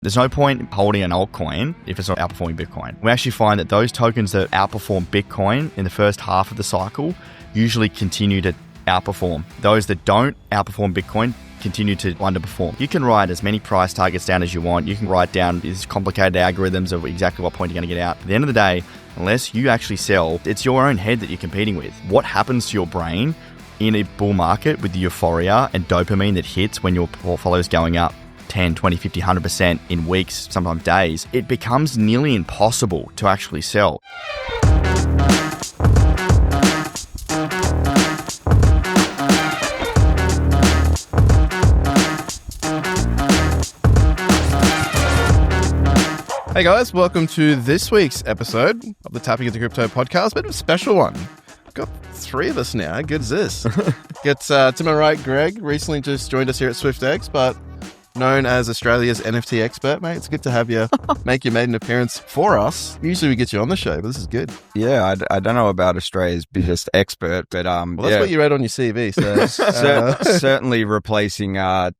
There's no point holding an altcoin if it's not outperforming Bitcoin. We actually find that those tokens that outperform Bitcoin in the first half of the cycle usually continue to outperform. Those that don't outperform Bitcoin continue to underperform. You can write as many price targets down as you want. You can write down these complicated algorithms of exactly what point you're going to get out. At the end of the day, unless you actually sell, it's your own head that you're competing with. What happens to your brain in a bull market with the euphoria and dopamine that hits when your portfolio is going up 10, 20, 50, 100% in weeks, sometimes days, it becomes nearly impossible to actually sell. Hey guys, welcome to this week's episode of the Tapping Into Crypto podcast. Bit of a special one. We've got three of us now. How good is this? To my right, Greg, recently just joined us here at SwiftX, but known as Australia's NFT expert, mate. It's good to have you make your maiden appearance for us. Usually we get you on the show, but this is good. Yeah, I don't know about Australia's biggest expert, but well, that's what you read on your CV. So certainly replacing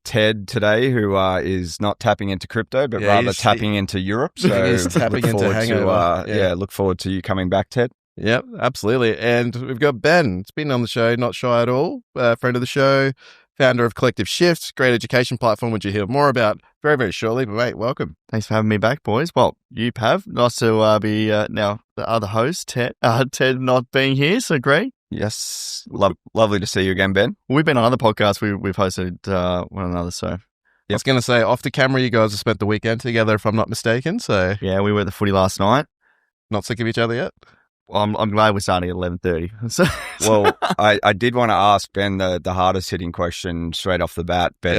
Ted today, who is not tapping into crypto, but rather tapping into Europe. So he's tapping into hangover. Look forward to you coming back, Ted. Yep, absolutely. And we've got Ben. It's been on the show, not shy at all. Friend of the show. Founder of Collective Shift, great education platform, which you'll hear more about very, very shortly. But mate, welcome. Thanks for having me back, boys. Well, you, Pav. Nice to be now the other host, Ted not being here, so great. Yes, lovely to see you again, Ben. We've been on other podcasts. We've hosted one another, so. Yep. I was going to say, off the camera, you guys have spent the weekend together, if I'm not mistaken. So yeah, we were at the footy last night. Not sick of each other yet? I'm glad we're starting at 11:30. So, well, I did want to ask Ben the hardest hitting question straight off the bat, but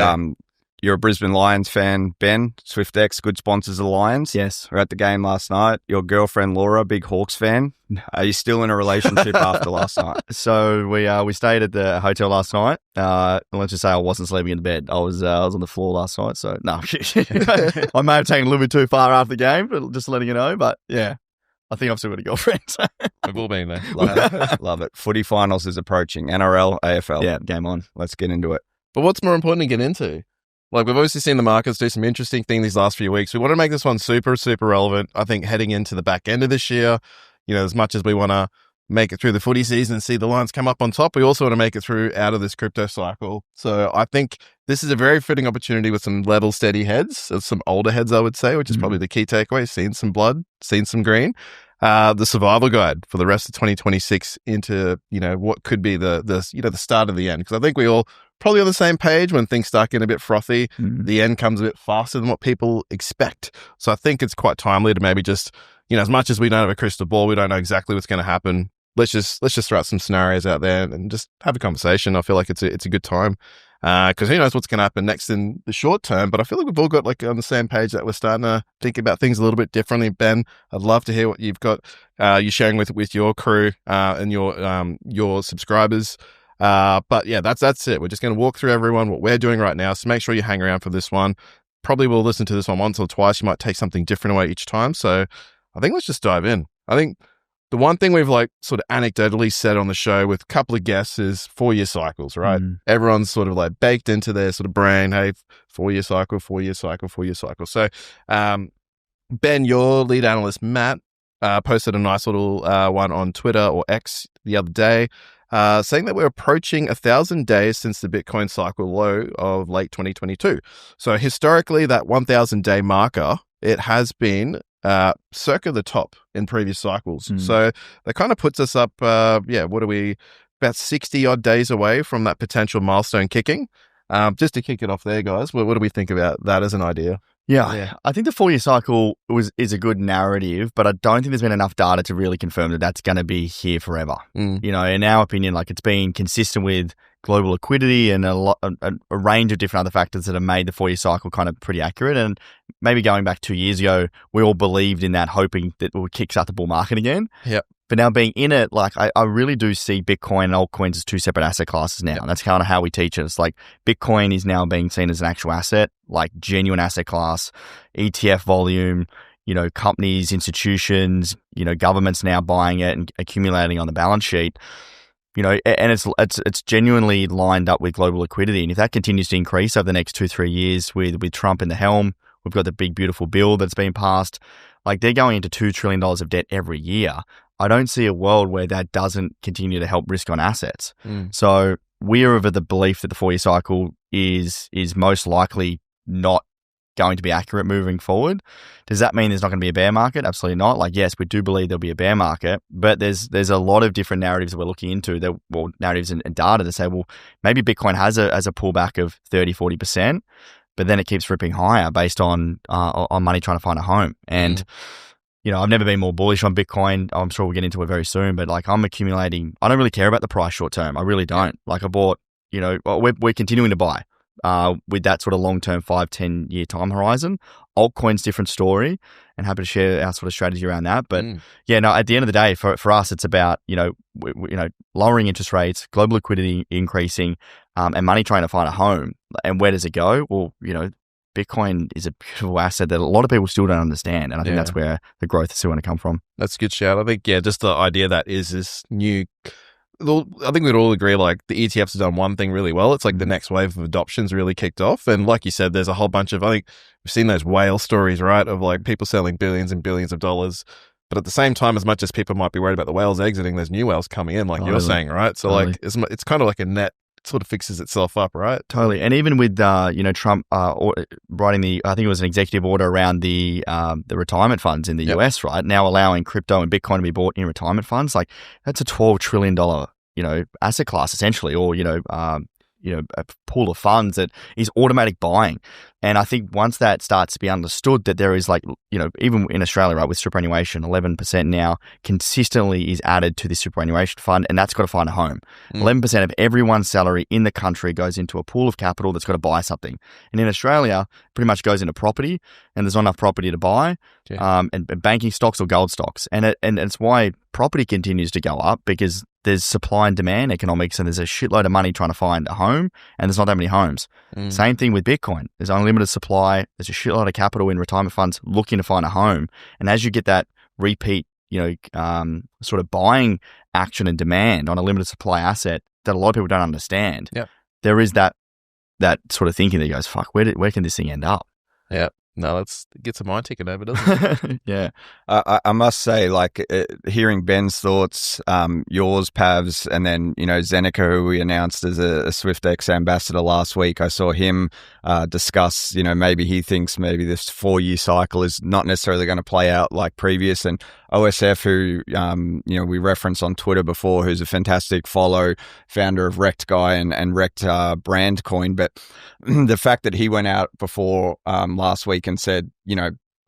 you're a Brisbane Lions fan, Ben. SwiftX, good sponsors of the Lions. Yes. We're at the game last night. Your girlfriend Laura, big Hawks fan. Are you still in a relationship after last night? So we stayed at the hotel last night. Let's just say I wasn't sleeping in the bed. I was on the floor last night. So no, I may have taken a little bit too far after the game, but just letting you know. But yeah. I think I've still got a girlfriend. We've all been there. Love it. Footy finals is approaching. NRL, AFL. Yeah, game on. Let's get into it. But what's more important to get into? Like, we've obviously seen the markets do some interesting things these last few weeks. We want to make this one super, super relevant. I think heading into the back end of this year, as much as we want to make it through the footy season and see the Lions come up on top, we also want to make it through out of this crypto cycle. So I think this is a very fitting opportunity with some level steady heads, some older heads, I would say, which is probably the key takeaway. Seen some blood, seen some green. The survival guide for the rest of 2026 into, what could be the start of the end. Because I think we all probably on the same page when things start getting a bit frothy. The end comes a bit faster than what people expect. So I think it's quite timely to maybe just, as much as we don't have a crystal ball, we don't know exactly what's going to happen. Let's just throw out some scenarios out there and just have a conversation. I feel like it's a good time. Because who knows what's going to happen next in the short term. But I feel like we've all got on the same page that we're starting to think about things a little bit differently. Ben, I'd love to hear what you've got, you sharing with your crew and your subscribers. But yeah, that's it. We're just going to walk through everyone, what we're doing right now. So make sure you hang around for this one. Probably we'll listen to this one once or twice. You might take something different away each time. So I think let's just dive in. I think the one thing we've sort of anecdotally said on the show with a couple of guests is 4-year cycles, right? Everyone's sort of baked into their sort of brain, hey, 4-year cycle, 4-year cycle, 4-year cycle. So, Ben, your lead analyst, Matt, posted a nice little one on Twitter or X the other day, saying that we're approaching 1,000 days since the Bitcoin cycle low of late 2022. So historically, that 1,000-day marker, it has been circa the top in previous cycles. So that kind of puts us up, what are we, about 60 odd days away from that potential milestone kicking. Just to kick it off there, guys, what do we think about that as an idea? Yeah. I think the 4-year cycle is a good narrative, but I don't think there's been enough data to really confirm that that's going to be here forever. In our opinion, it's been consistent with global liquidity and a range of different other factors that have made the 4-year cycle kind of pretty accurate. And maybe going back 2 years ago, we all believed in that, hoping that it would kickstart the bull market again. Yep. But now being in it, I really do see Bitcoin and altcoins as two separate asset classes now. And that's kind of how we teach it. It's Bitcoin is now being seen as an actual asset, genuine asset class, ETF volume, companies, institutions, governments now buying it and accumulating on the balance sheet. And it's genuinely lined up with global liquidity. And if that continues to increase over the next 2-3 years with Trump in the helm, We've got the big, beautiful bill that's been passed. Like, they're going into $2 trillion of debt every year. I don't see a world where that doesn't continue to help risk on assets. So we're of the belief that the 4-year cycle is most likely not going to be accurate moving forward. Does that mean there's not going to be a bear market? Absolutely not. Like, yes, we do believe there'll be a bear market, but there's a lot of different narratives that we're looking into, narratives and data to say, well, maybe Bitcoin has a pullback of 30-40%, but then it keeps ripping higher based on money trying to find a home. And I've never been more bullish on Bitcoin. I'm sure we'll get into it very soon, but like, I'm accumulating. I don't really care about the price short term. I really don't. Like, I bought, we're continuing to buy with that sort of long-term 5-10 year time horizon. Altcoin's different story, and happy to share our sort of strategy around that. But at the end of the day, for us, it's about, lowering interest rates, global liquidity increasing, and money trying to find a home. And where does it go? Well, Bitcoin is a beautiful asset that a lot of people still don't understand. And I think that's where the growth is still going to come from. That's a good shout. I think, just the idea that is this new, I think we'd all agree, like, the ETFs have done one thing really well. It's like the next wave of adoption's really kicked off. And like you said, there's a whole bunch of, I think we've seen those whale stories, right? Of like people selling billions and billions of dollars. But at the same time, as much as people might be worried about the whales exiting, there's new whales coming in, like you're saying, right? So like, it's kind of like a net sort of fixes itself up, right? Totally. And even with Trump writing I think it was an executive order around the retirement funds in the US, right? Now allowing crypto and Bitcoin to be bought in retirement funds, like, that's a $12 trillion asset class essentially, or a pool of funds that is automatic buying. And I think once that starts to be understood, that there is, like, even in Australia, right, with superannuation, 11% now consistently is added to the superannuation fund, and that's got to find a home. 11% of everyone's salary in the country goes into a pool of capital that's got to buy something. And in Australia, pretty much goes into property, and there's not enough property to buy, and banking stocks or gold stocks. And it's why property continues to go up, because there's supply and demand economics, and there's a shitload of money trying to find a home, and there's not that many homes. Same thing with Bitcoin. There's unlimited supply. There's a shitload of capital in retirement funds looking to find a home. And as you get that repeat, sort of buying action and demand on a limited supply asset that a lot of people don't understand, there is that sort of thinking that goes, fuck, where can this thing end up? Yeah. No, it gets a mind ticket over, doesn't it? Yeah. I must say, like, hearing Ben's thoughts, yours, Pavs, and then, Zeneca, who we announced as a SwiftX ambassador last week, I saw him discuss, maybe he thinks maybe this 4-year cycle is not necessarily going to play out like previous. And OSF, who, we referenced on Twitter before, who's a fantastic follow, founder of Rect Guy and Rect Brand Coin. But the fact that he went out before last week and said,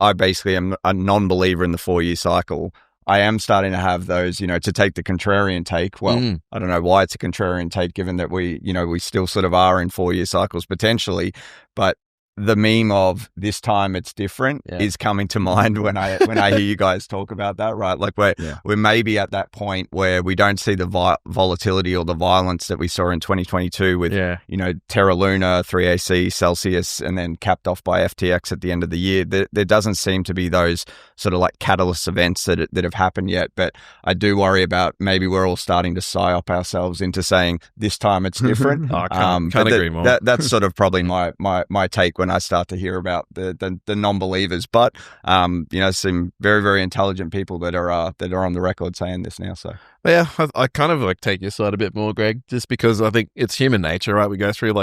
I basically am a non-believer in the 4-year cycle. I am starting to have those, to take the contrarian take. Well, I don't know why it's a contrarian take, given that we still sort of are in 4-year cycles potentially, but the meme of this time it's different is coming to mind when I hear you guys talk about that, right? Like we're maybe at that point where we don't see the volatility or the violence that we saw in 2022 with Terra Luna, 3AC, Celsius, and then capped off by FTX at the end of the year. There doesn't seem to be those sort of like catalyst events that have happened yet, but I do worry about maybe we're all starting to psyop ourselves into saying this time it's different. I can't agree more. That's sort of probably my take when I start to hear about the non-believers, but some very, very intelligent people that are on the record saying this now. So yeah, I kind of like take your side a bit more, Greg, just because I think it's human nature, right? We go through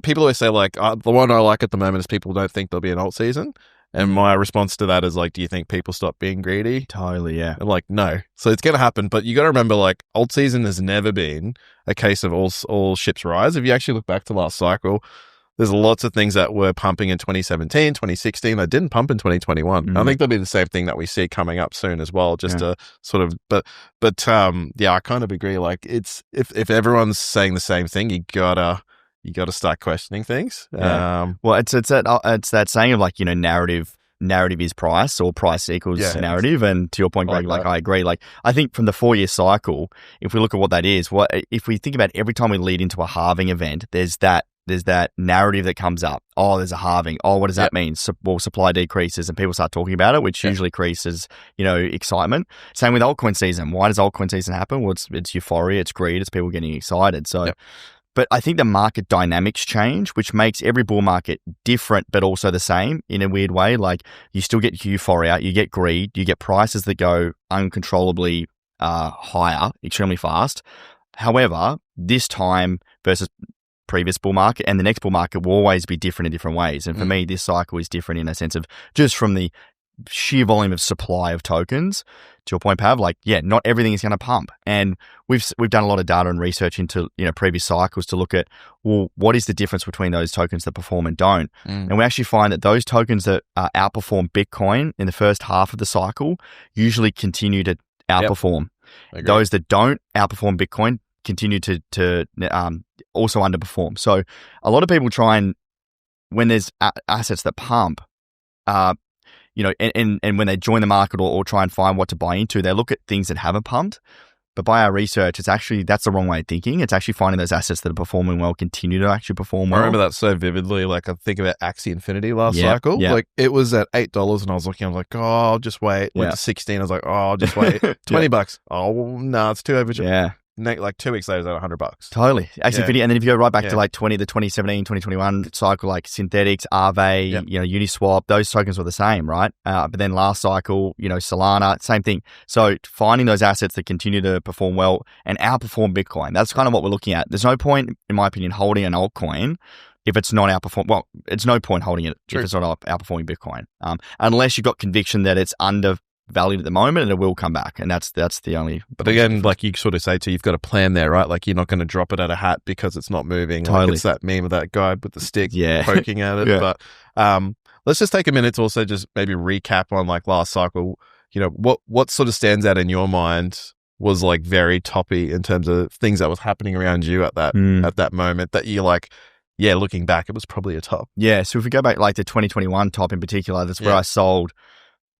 people always say like the one I like at the moment is people don't think there'll be an alt season. And my response to that is like, do you think people stop being greedy? Totally, yeah. I'm like, no. So it's going to happen. But you got to remember, like, alt season has never been a case of all ships rise. If you actually look back to last cycle, there's lots of things that were pumping in 2017, 2016 that didn't pump in 2021. I think there'll be the same thing that we see coming up soon as well, just to sort of, but I kind of agree. Like, it's, if everyone's saying the same thing, you gotta start questioning things. Yeah. Well, it's that saying of like, narrative is price, or price equals narrative. And to your point, Greg, like I agree. Like, I think from the 4-year cycle, if we look at what that is, if we think about every time we lead into a halving event, there's that narrative that comes up. Oh, there's a halving. Oh, what does that mean? Well, supply decreases and people start talking about it, which usually increases, excitement. Same with altcoin season. Why does altcoin season happen? Well, it's euphoria, it's greed, it's people getting excited. So But I think the market dynamics change, which makes every bull market different, but also the same in a weird way. Like you still get euphoria, you get greed, you get prices that go uncontrollably higher, extremely fast. However, this time versus previous bull market and the next bull market will always be different in different ways. And for me, this cycle is different in a sense of just from the sheer volume of supply of tokens. To your point, Pav, like, yeah, not everything is going to pump. And we've done a lot of data and research into, previous cycles to look at, well, what is the difference between those tokens that perform and don't? And we actually find that those tokens that outperform Bitcoin in the first half of the cycle usually continue to outperform. Yep. Those that don't outperform Bitcoin continue to also underperform. So a lot of people try and, when there's assets that pump, and when they join the market or try and find what to buy into, they look at things that haven't pumped. But by our research, that's the wrong way of thinking. It's actually finding those assets that are performing well continue to actually perform well. I remember that so vividly. Like, I think about Axie Infinity last cycle. Yeah. Like, it was at $8 and I was looking, I was like, oh, I'll just wait. Went to 16. I was like, oh, I'll just wait. $20. Oh, well, no, it's too overjoyed. Yeah. Like 2 weeks later, it's at $100. Totally. Axie Infinity. And then if you go right back to like the 2017, 2021 cycle, like Synthetics, Aave, Uniswap, those tokens were the same, right? But then last cycle, Solana, same thing. So finding those assets that continue to perform well and outperform Bitcoin, that's kind of what we're looking at. There's no point, in my opinion, holding an altcoin if it's not outperforming. Well, it's no point holding it if it's not outperforming Bitcoin, unless you've got conviction that it's undervalued at the moment and it will come back. And that's the only. But again, like you sort of say too, you've got a plan there, right? Like you're not going to drop it at a hat because it's not moving. Totally. Like it's that meme of that guy with the stick poking at it. Yeah. But let's just take a minute to also just maybe recap on like last cycle. What sort of stands out in your mind was like very toppy in terms of things that was happening around you at that moment that you're like, yeah, looking back, it was probably a top. Yeah. So if we go back like to 2021 top in particular, that's where I sold.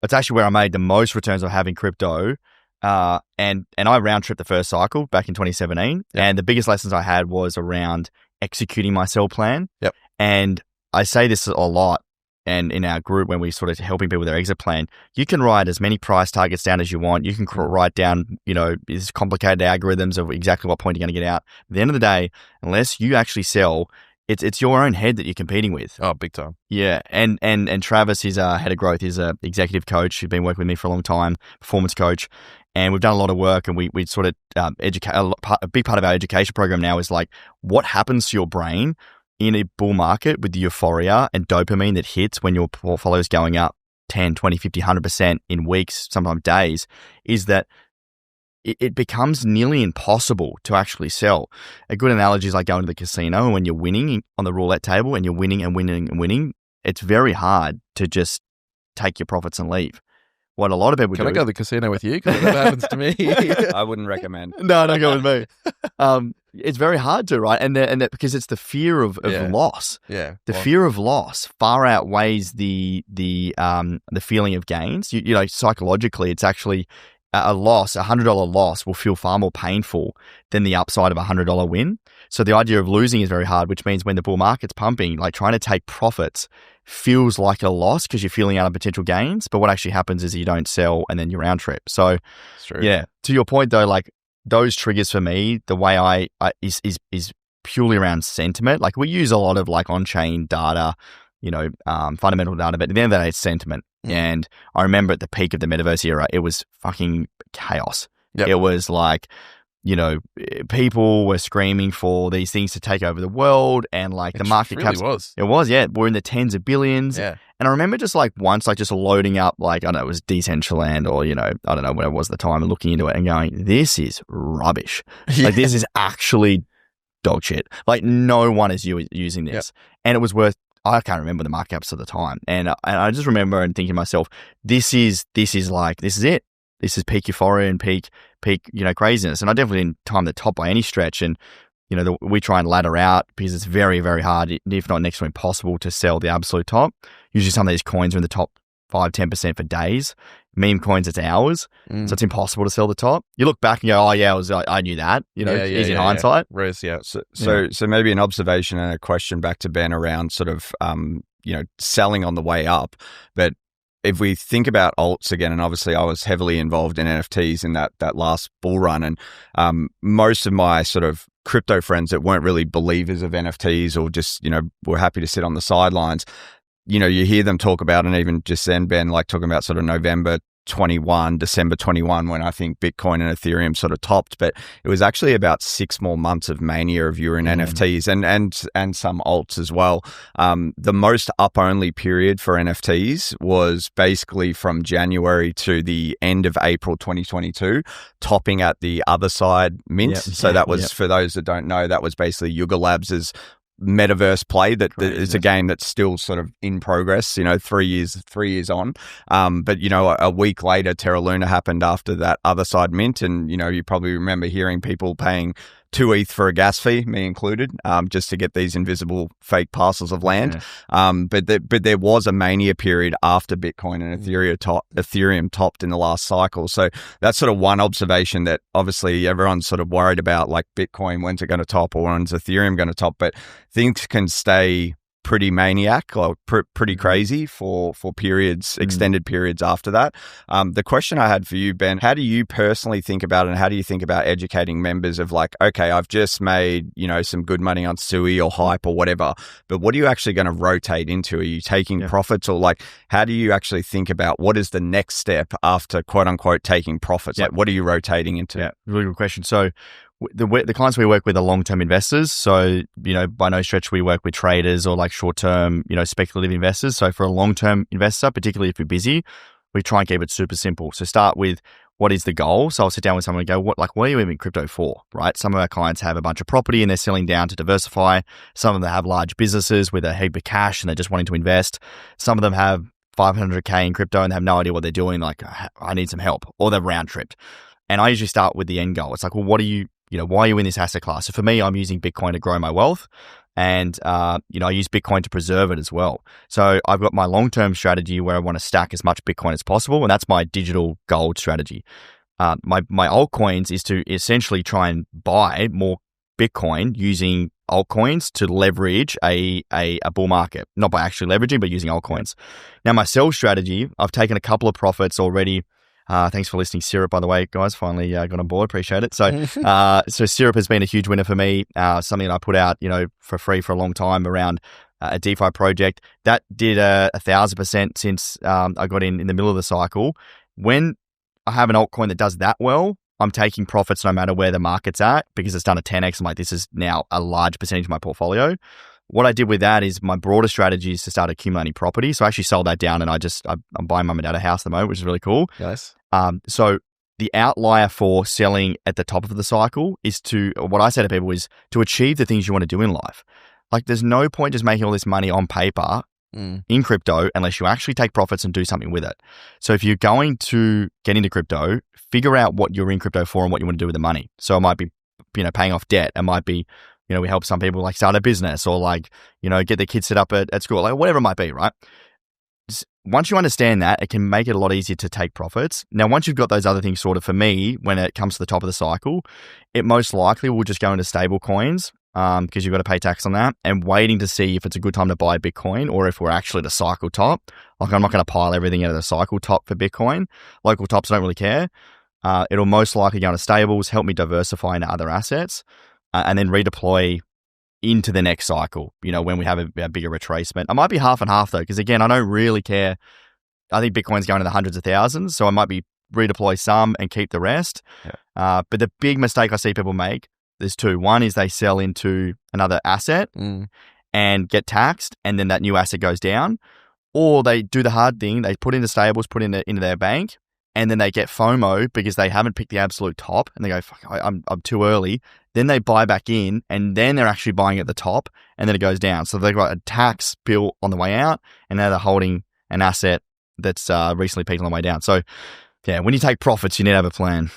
It's actually where I made the most returns I have in crypto. And I round tripped the first cycle back in 2017. Yep. And the biggest lessons I had was around executing my sell plan. Yep. And I say this a lot. And in our group, when we sort of helping people with their exit plan, you can write as many price targets down as you want. You can write down, these complicated algorithms of exactly what point you're going to get out. At the end of the day, unless you actually sell, it's your own head that you're competing with. Oh, big time. Yeah. And Travis, he's a head of growth. He's a executive coach. He's been working with me for a long time, performance coach. And we've done a lot of work and we sort of educate. A big part of our education program now is like what happens to your brain in a bull market with the euphoria and dopamine that hits when your portfolio is going up 10, 20, 50, 100% in weeks, sometimes days, is that it becomes nearly impossible to actually sell. A good analogy is like going to the casino and when you're winning on the roulette table and you're winning and winning and winning, it's very hard to just take your profits and leave. What a lot of people do. Can I go to the casino with you? Because that happens to me. I wouldn't recommend. No, don't go with me. It's very hard to, right? And that because it's the fear of loss. Yeah. The fear of loss far outweighs the feeling of gains. Psychologically, it's actually a loss, $100 loss will feel far more painful than the upside of $100 win. So the idea of losing is very hard, which means when the bull market's pumping, like trying to take profits feels like a loss because you're feeling out of potential gains. But what actually happens is you don't sell and then you round trip. So yeah, to your point though, like those triggers for me, the way I is purely around sentiment. Like we use a lot of like on-chain data, fundamental data, but at the end of the day, it's sentiment. And I remember at the peak of the metaverse era, it was fucking chaos. Yep. It was like, people were screaming for these things to take over the world and like the market caps. It was, yeah. We're in the tens of billions. Yeah. And I remember just like once, like just loading up, like, I don't know, it was Decentraland or, I don't know what it was at the time and looking into it and going, this is rubbish. Yeah. Like this is actually dog shit. Like no one is using this. Yep. And it was worth, I can't remember the markups at the time. And I just remember and thinking to myself, this is it. This is peak euphoria and peak, craziness. And I definitely didn't time the top by any stretch. And, we try and ladder out because it's very, very hard, if not next to impossible to sell the absolute top. Usually some of these coins are in the top 5, 10% for days. Meme coins, it's hours. So it's impossible to sell the top. You look back and go, oh yeah, I knew that, easy in hindsight. Yeah. So maybe an observation and a question back to Ben around sort of, selling on the way up. But if we think about alts again, and obviously I was heavily involved in NFTs in that last bull run, and most of my sort of crypto friends that weren't really believers of NFTs or just, were happy to sit on the sidelines, you hear them talk about, and even just then, Ben, like talking about sort of November 21, December 21, when I think Bitcoin and Ethereum sort of topped, but it was actually about 6 more months of mania of you in NFTs and some alts as well. The most up-only period for NFTs was basically from January to the end of April 2022, topping at the other side mint. Yep. So that was, for those that don't know, that was basically Yuga Labs' metaverse play that it's a game that's still sort of in progress, 3 years on. But a week later, Terra Luna happened after that other side mint. And, you probably remember hearing people paying 2 ETH for a gas fee, me included, just to get these invisible fake parcels of land. But there was a mania period after Bitcoin and Ethereum topped in the last cycle. So that's sort of one observation that obviously everyone's sort of worried about, like Bitcoin, when's it going to top, or when's Ethereum going to top? But things can stay pretty maniac or pretty crazy for periods, extended periods after that. The question I had for you, Ben, how do you personally think about it, and how do you think about educating members of like, okay, I've just made, some good money on Sui or Hype or whatever, but what are you actually going to rotate into? Are you taking profits, or like, how do you actually think about what is the next step after quote unquote taking profits? Like, what are you rotating into? Yeah, really good question. So the clients we work with are long-term investors. So, by no stretch we work with traders or like short-term, speculative investors. So for a long-term investor, particularly if you're busy, we try and keep it super simple. So start with, what is the goal? So I'll sit down with someone and go, what are you in crypto for, right? Some of our clients have a bunch of property and they're selling down to diversify. Some of them have large businesses with a heap of cash and they're just wanting to invest. Some of them have 500K in crypto and they have no idea what they're doing. Like, I need some help, or they're round-tripped. And I usually start with the end goal. It's like, well, why are you in this asset class? So for me, I'm using Bitcoin to grow my wealth, and I use Bitcoin to preserve it as well. So I've got my long-term strategy where I want to stack as much Bitcoin as possible, and that's my digital gold strategy. My altcoins is to essentially try and buy more Bitcoin using altcoins to leverage a bull market, not by actually leveraging, but using altcoins. Now, my sell strategy, I've taken a couple of profits already. Thanks for listening, Syrup, by the way, guys. Finally got on board. Appreciate it. So, so Syrup has been a huge winner for me. Something that I put out, for free for a long time around a DeFi project that did 1,000% since I got in the middle of the cycle. When I have an altcoin that does that well, I'm taking profits no matter where the market's at, because it's done a 10x. I'm like, this is now a large percentage of my portfolio. What I did with that is my broader strategy is to start accumulating property. So I actually sold that down, and I'm buying mum and dad a house at the moment, which is really cool. Nice. So the outlier for selling at the top of the cycle is what I say to people is to achieve the things you want to do in life. Like, there's no point just making all this money on paper in crypto unless you actually take profits and do something with it. So if you're going to get into crypto, figure out what you're in crypto for and what you want to do with the money. So it might be, paying off debt. It might be, we help some people like start a business, or like, get their kids set up at school, like whatever it might be, right? Once you understand that, it can make it a lot easier to take profits. Now, once you've got those other things sorted, for me, when it comes to the top of the cycle, it most likely will just go into stable coins, because you've got to pay tax on that, and waiting to see if it's a good time to buy Bitcoin, or if we're actually at a cycle top. Like, I'm not going to pile everything out of the cycle top for Bitcoin. Local tops don't really care. It'll most likely go into stables, help me diversify into other assets, and then redeploy into the next cycle, when we have a bigger retracement. I might be half and half though, because again, I don't really care. I think Bitcoin's going to the hundreds of thousands, so I might be redeploy some and keep the rest. But the big mistake I see people make, there's two. One is they sell into another asset and get taxed, and then that new asset goes down. Or they do the hard thing, they put into stables, put into their bank, and then they get FOMO because they haven't picked the absolute top, and they go, fuck, I'm too early. Then they buy back in, and then they're actually buying at the top, and then it goes down. So they've got a tax bill on the way out, and now they're holding an asset that's recently peaked on the way down. So yeah, when you take profits, you need to have a plan.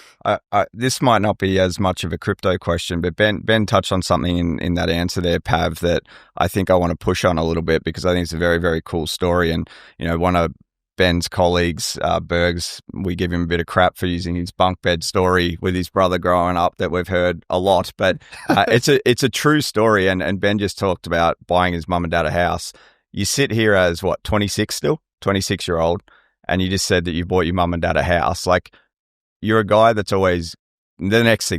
This might not be as much of a crypto question, but Ben touched on something in that answer there, Pav, that I think I want to push on a little bit, because I think it's a very, very cool story. And, one of Ben's colleagues, Bergs, we give him a bit of crap for using his bunk bed story with his brother growing up that we've heard a lot, but it's a true story. And Ben just talked about buying his mum and dad a house. You sit here as 26-year-old, and you just said that you bought your mum and dad a house. Like, you're a guy that's always the next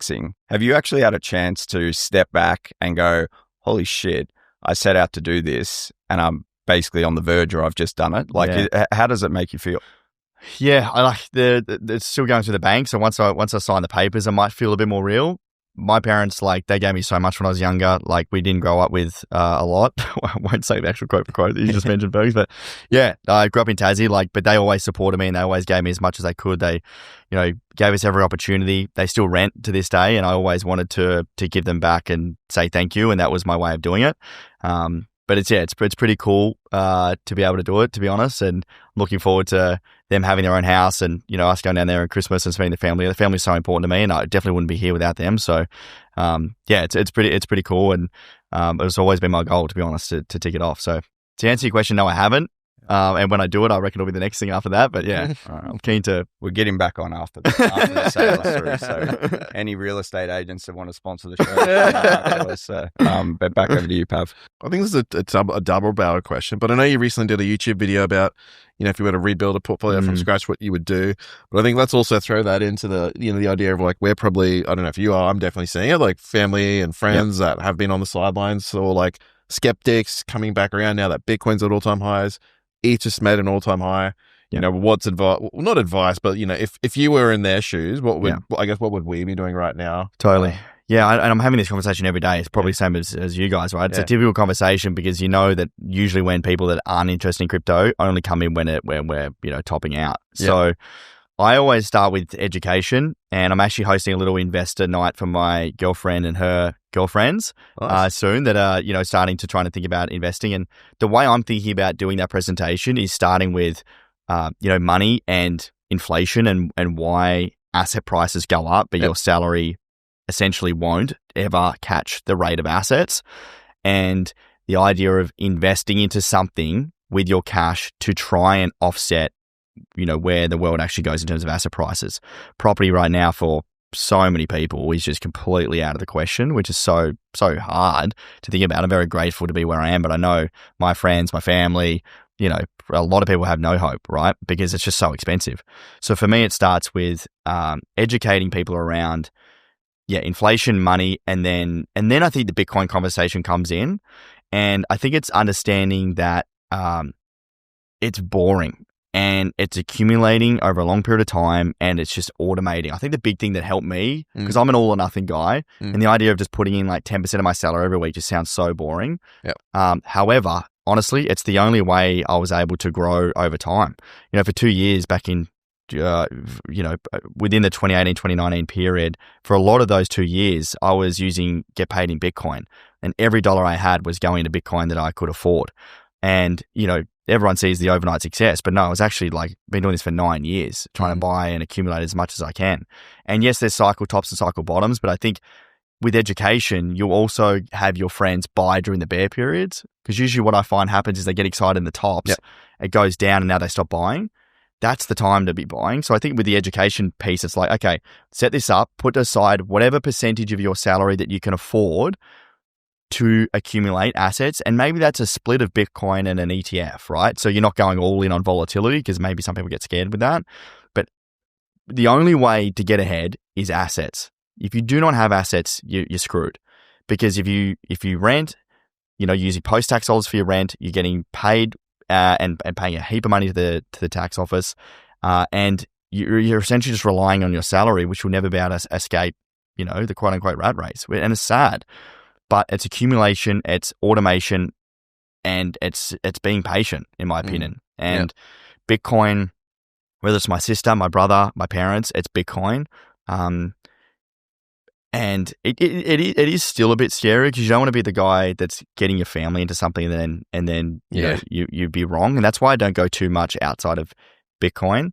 thing. Have you actually had a chance to step back and go, holy shit, I set out to do this and I'm basically on the verge or I've just done it? Like, how does it make you feel? Yeah, I like it's still going through the bank. So once I sign the papers, I might feel a bit more real. My parents, like, they gave me so much when I was younger. Like, we didn't grow up with a lot. I won't say the actual quote for quote that you just mentioned, Bergs, but yeah, I grew up in Tassie, like, but they always supported me and they always gave me as much as they could. They, gave us every opportunity. They still rent to this day, and I always wanted to give them back and say thank you, and that was my way of doing it. But it's pretty cool to be able to do it, to be honest, and I'm looking forward to them having their own house and, us going down there at Christmas and spending the family. The family's so important to me, and I definitely wouldn't be here without them. So, it's pretty cool, and it's always been my goal, to be honest, to tick it off. So to answer your question, no, I haven't. And when I do it, I reckon it'll be the next thing after that. But yeah, I'm keen to. We're getting back on after the sale through. So any real estate agents that want to sponsor the show, but back over to you, Pav. I think this is a double-barrel question, but I know you recently did a YouTube video about, if you were to rebuild a portfolio from scratch, what you would do. But I think let's also throw that into the, the idea of, like, we're probably, I don't know if you are, I'm definitely seeing it, like family and friends that have been on the sidelines, or like skeptics coming back around now that Bitcoin's at all-time highs. Each just made an all-time high. What's advice? Well, not advice, but if you were in their shoes, what would we be doing right now? Totally. Yeah, and I'm having this conversation every day. It's probably the same as you guys, right? It's a typical conversation because that usually when people that aren't interested in crypto only come in when we're topping out. Yeah. So I always start with education, and I'm actually hosting a little investor night for my girlfriend and her girlfriends soon that are, starting to try to think about investing. And the way I'm thinking about doing that presentation is starting with, money and inflation and why asset prices go up, but your salary essentially won't ever catch the rate of assets. And the idea of investing into something with your cash to try and offset where the world actually goes in terms of asset prices. Property right now for so many people is just completely out of the question, which is so hard to think about. I'm very grateful to be where I am, but I know my friends, my family, a lot of people have no hope, right? Because it's just so expensive. So for me, it starts with educating people around, inflation, money, and then I think the Bitcoin conversation comes in, and I think it's understanding that it's boring. And it's accumulating over a long period of time, and it's just automating. I think the big thing that helped me, because I'm an all or nothing guy, and the idea of just putting in like 10% of my salary every week just sounds so boring. Yep. However, honestly, it's the only way I was able to grow over time. For 2 years back in, within the 2018, 2019 period, for a lot of those 2 years, I was get paid in Bitcoin, and every dollar I had was going to Bitcoin that I could afford. And, everyone sees the overnight success, but no, I was actually been doing this for 9 years, trying to buy and accumulate as much as I can. And yes, there's cycle tops and cycle bottoms, but I think with education, you'll also have your friends buy during the bear periods, because usually what I find happens is they get excited in the tops, it goes down, and now they stop buying. That's the time to be buying. So I think with the education piece, it's like, okay, set this up, put aside whatever percentage of your salary that you can afford to accumulate assets, and maybe that's a split of Bitcoin and an ETF, right? So you're not going all in on volatility, because maybe some people get scared with that. But the only way to get ahead is assets. If you do not have assets, you're screwed, because if you rent, using post-tax dollars for your rent, you're getting paid and paying a heap of money to the tax office, and you're essentially just relying on your salary, which will never be able to escape, the quote-unquote rat race, and it's sad. But it's accumulation, it's automation, and it's being patient, in my opinion. And Bitcoin, whether it's my sister, my brother, my parents, it's Bitcoin. And it is still a bit scary, because you don't want to be the guy that's getting your family into something and then you'd be wrong. And that's why I don't go too much outside of Bitcoin.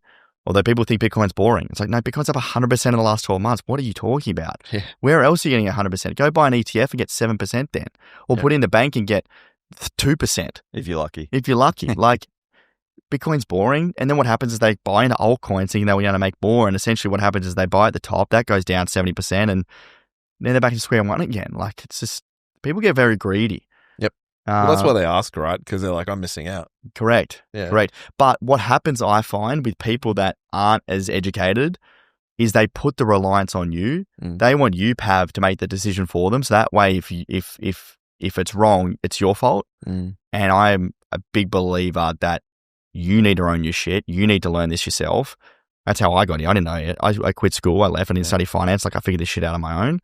Although people think Bitcoin's boring. It's like, no, Bitcoin's up 100% in the last 12 months. What are you talking about? Yeah. Where else are you getting 100%? Go buy an ETF and get 7% then. Or put in the bank and get 2%. If you're lucky. Like, Bitcoin's boring. And then what happens is they buy into altcoins thinking they were going to make more. And essentially what happens is they buy at the top. That goes down 70%. And then they're back to square one again. Like, it's just, people get very greedy. Well, that's why they ask, right? Because they're like, I'm missing out. Correct. Yeah. Correct. But what happens, I find, with people that aren't as educated, is they put the reliance on you. They want you, Pav, to make the decision for them. So that way, if it's wrong, it's your fault. And I'm a big believer that you need to own your shit. You need to learn this yourself. That's how I got here. I didn't know it. I quit school. I left and didn't study finance. Like, I figured this shit out on my own.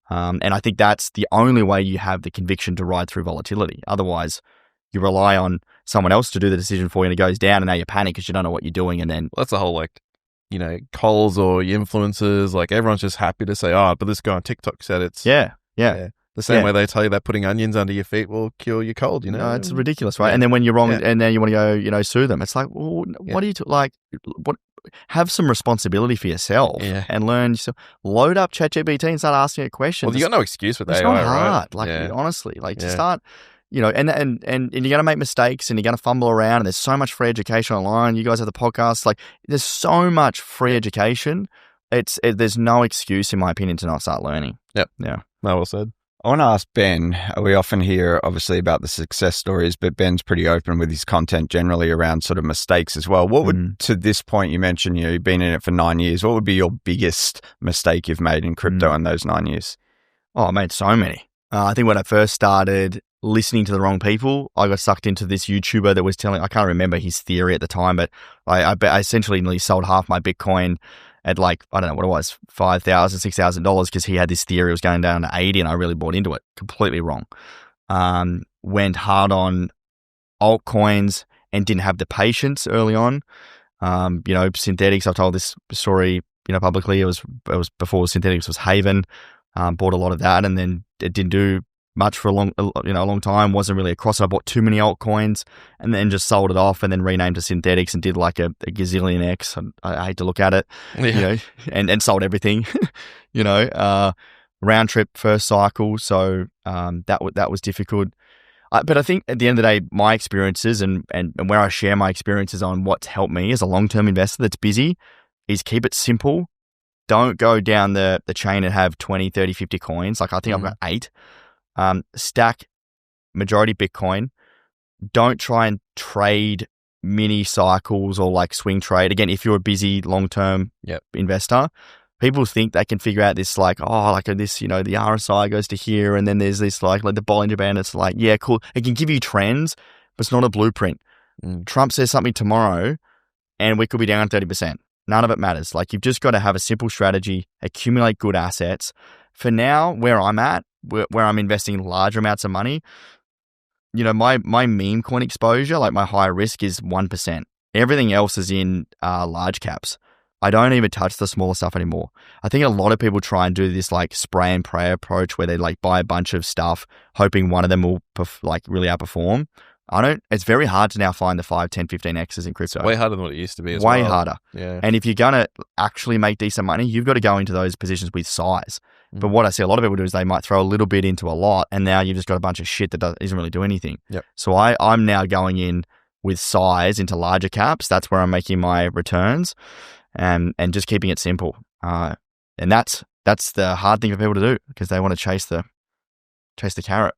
And I think that's the only way you have the conviction to ride through volatility. Otherwise, you rely on someone else to do the decision for you and it goes down and now you panic because you don't know what you're doing. And then that's the whole, like, you know, Coles or influencers, like everyone's just happy to say, oh, but this guy on TikTok said it's... Yeah. The same way they tell you that putting onions under your feet will cure your cold, you know? No, it's ridiculous, right? And then when you're wrong and then you want to go, you know, sue them. It's like, well, what do you, what? Have some responsibility for yourself and learn. Load up ChatGPT and start asking it questions. Well, you got no excuse with AI, it's not right? hard. Like, honestly, like to start... You know, and you're going to make mistakes and you're going to fumble around and there's so much free education online. You guys have the podcast. Like, there's so much free education. There's no excuse, in my opinion, to not start learning. Yep. Yeah. No, well said. I want to ask Ben, we often hear obviously about the success stories, but Ben's pretty open with his content generally around sort of mistakes as well. What would, to this point, you mentioned, you know, you've been in it for 9 years. What would be your biggest mistake you've made in crypto in those 9 years? Oh, I made so many. I think when I first started listening to the wrong people, I got sucked into this YouTuber that was telling, I can't remember his theory at the time, but I essentially nearly sold half my Bitcoin at like, I don't know what it was, $5,000, $6,000 because he had this theory it was going down to 80 and I really bought into it. Completely wrong. Went hard on altcoins and didn't have the patience early on. You know, synthetics, I've told this story, you know, publicly. It was before synthetics was Haven. Bought a lot of that and then it didn't do much for a long time. Wasn't really across it. I bought too many altcoins and then just sold it off and then renamed to synthetics and did like a gazillion X. I hate to look at it, you know, and sold everything, you know, round trip first cycle. So, that was difficult. But I think at the end of the day, my experiences and where I share my experiences on what's helped me as a long-term investor that's busy is keep it simple. Don't go down the chain and have 20, 30, 50 coins. Like I think I've got 8. Stack majority Bitcoin. Don't try and trade mini cycles or like swing trade. Again, if you're a busy long-term investor, people think they can figure out this like, oh, like this, you know, the RSI goes to here and then there's this like the Bollinger Band. It's like, yeah, cool. It can give you trends, but it's not a blueprint. Trump says something tomorrow and we could be down 30%. None of it matters. Like you've just got to have a simple strategy, accumulate good assets. For now, where I'm at, where I'm investing large amounts of money, you know, my meme coin exposure, like my high risk is 1%. Everything else is in large caps. I don't even touch the smaller stuff anymore. I think a lot of people try and do this like spray and pray approach where they like buy a bunch of stuff, hoping one of them will like really outperform. It's very hard to now find the 5, 10, 15 X's in crypto. Way harder than what it used to be as well. Way harder. Yeah. And if you're going to actually make decent money, you've got to go into those positions with size. But what I see a lot of people do is they might throw a little bit into a lot and now you've just got a bunch of shit that isn't really doing anything. Yep. So I'm now going in with size into larger caps. That's where I'm making my returns and just keeping it simple. And that's the hard thing for people to do because they want to chase the carrot.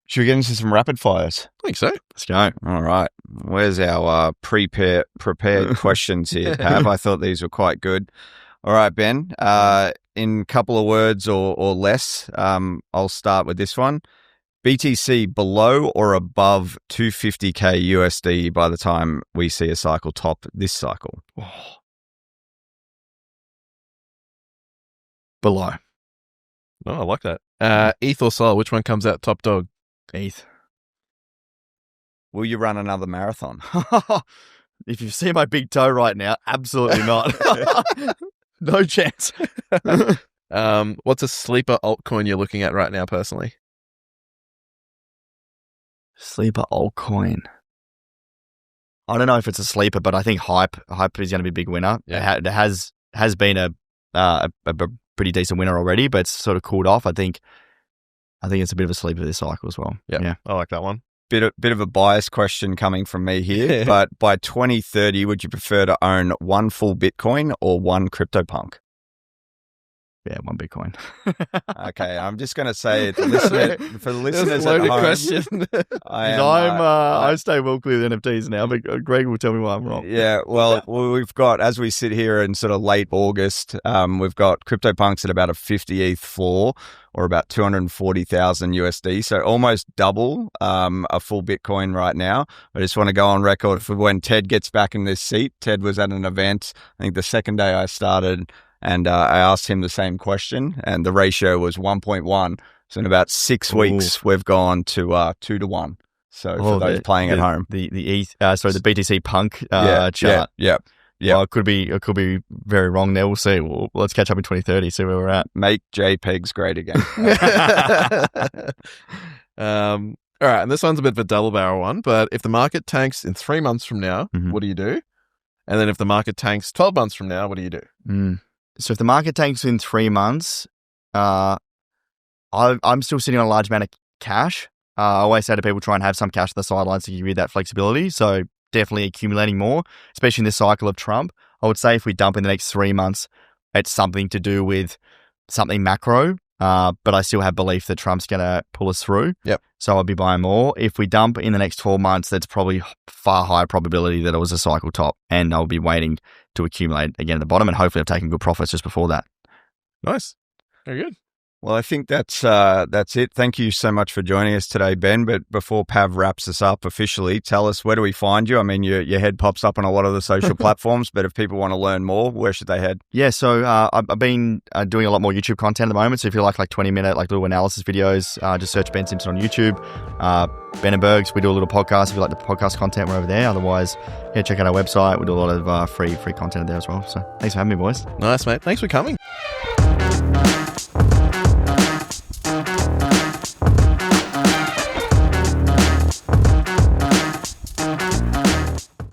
Should we get into some rapid fires? I think so. Let's go. All right. Where's our prepared questions here, Pav? I thought these were quite good. All right, Ben. In a couple of words or less, I'll start with this one. BTC below or above 250K USD by the time we see a cycle top this cycle? Oh. Below. Oh, I like that. ETH or SOL, which one comes out top dog? ETH. Will you run another marathon? If you see my big toe right now, absolutely not. No chance. What's a sleeper altcoin you're looking at right now personally? Sleeper altcoin. I don't know if it's a sleeper, but I think Hype is going to be a big winner. Yeah. It has been a pretty decent winner already, but it's sort of cooled off. I think it's a bit of a sleeper this cycle as well. Yeah, I like that one. Bit of a biased question coming from me here, but by 2030, would you prefer to own one full Bitcoin or one CryptoPunk? Yeah, 1 Bitcoin. Okay, I'm just going to say for the listeners at loaded home, question. I stay well clear of NFTs now, but Greg will tell me why I'm wrong. Yeah, well, we've got, as we sit here in sort of late August, we've got CryptoPunks at about a 50 ETH floor, or about 240,000 USD, so almost double a full Bitcoin right now. I just want to go on record for when Ted gets back in this seat. Ted was at an event, I think the second day I started, and I asked him the same question, and the ratio was 1.1. So in about 6 weeks, we've gone to 2 to 1. So for those playing at home, the BTC Punk chart. Yeah. Well, it could be very wrong there. We'll see. Let's catch up in 2030, see where we're at. Make JPEGs great again. All right, and this one's a bit of a double barrel one, but if the market tanks in 3 months from now, what do you do? And then if the market tanks 12 months from now, what do you do? So if the market tanks in 3 months, I'm still sitting on a large amount of cash. I always say to people, try and have some cash on the sidelines to give you that flexibility. So definitely accumulating more, especially in this cycle of Trump. I would say if we dump in the next 3 months, it's something to do with something macro. But I still have belief that Trump's going to pull us through. Yep. So I'll be buying more. If we dump in the next 12 months, that's probably far higher probability that it was a cycle top, and I'll be waiting to accumulate again at the bottom, and hopefully I've taken good profits just before that. Nice. Very good. Well, I think that's it. Thank you so much for joining us today, Ben. But before Pav wraps us up officially, tell us, where do we find you? I mean, your head pops up on a lot of the social platforms, but if people want to learn more, where should they head? Yeah, so I've been doing a lot more YouTube content at the moment. So if you like 20-minute little analysis videos, just search Ben Simpson on YouTube. Ben and Bergs, we do a little podcast. If you like the podcast content, we're over there. Otherwise, check out our website. We do a lot of free content there as well. So thanks for having me, boys. Nice, mate. Thanks for coming.